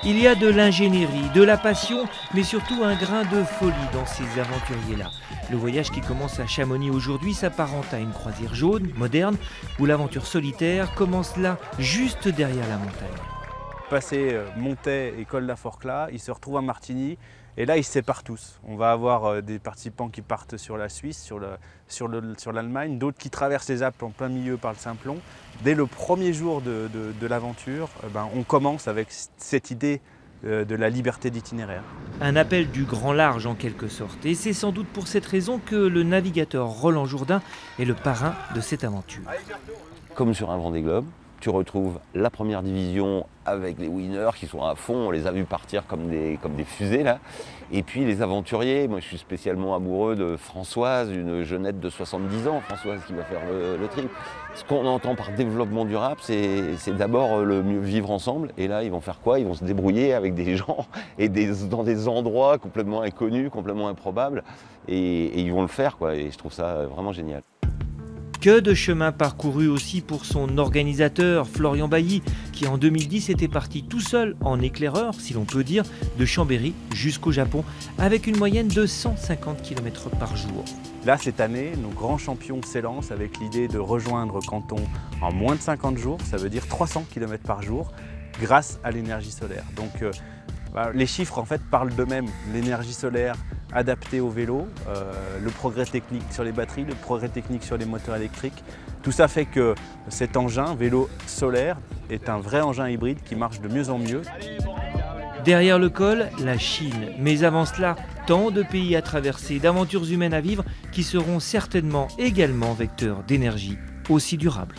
Il y a de l'ingénierie, de la passion, mais surtout un grain de folie dans ces aventuriers-là. Le voyage qui commence à Chamonix aujourd'hui s'apparente à une croisière jaune, moderne, où l'aventure solitaire commence là, juste derrière la montagne. Passé Montet et Col d'Aforcla, ils se retrouvent à Martigny et là ils se séparent tous. On va avoir des participants qui partent sur la Suisse, sur l'Allemagne, d'autres qui traversent les Alpes en plein milieu par le Simplon. Dès le premier jour de l'aventure, on commence avec cette idée de la liberté d'itinéraire. Un appel du grand large en quelque sorte, et c'est sans doute pour cette raison que le navigateur Roland Jourdain est le parrain de cette aventure. Comme sur un Vendée Globe, tu retrouves la première division avec les winners qui sont à fond, on les a vus partir comme des fusées là. Et puis les aventuriers, moi je suis spécialement amoureux de Françoise, une jeunette de 70 ans, Françoise qui va faire le trip. Ce qu'on entend par développement durable, c'est d'abord le mieux vivre ensemble. Et là, ils vont faire quoi? Ils vont se débrouiller avec des gens et dans des endroits complètement inconnus, complètement improbables. Et ils vont le faire, quoi. Et je trouve ça vraiment génial. Que de chemin parcouru aussi pour son organisateur, Florian Bailly, qui en 2010 était parti tout seul, en éclaireur, si l'on peut dire, de Chambéry jusqu'au Japon, avec une moyenne de 150 km par jour. Là, cette année, nos grands champions s'élancent avec l'idée de rejoindre Canton en moins de 50 jours, ça veut dire 300 km par jour, grâce à l'énergie solaire. Donc, les chiffres en fait parlent d'eux-mêmes. L'énergie solaire adaptée au vélo, le progrès technique sur les batteries, le progrès technique sur les moteurs électriques. Tout ça fait que cet engin, vélo solaire, est un vrai engin hybride qui marche de mieux en mieux. Derrière le col, la Chine. Mais avant cela, tant de pays à traverser, d'aventures humaines à vivre qui seront certainement également vecteurs d'énergie aussi durable.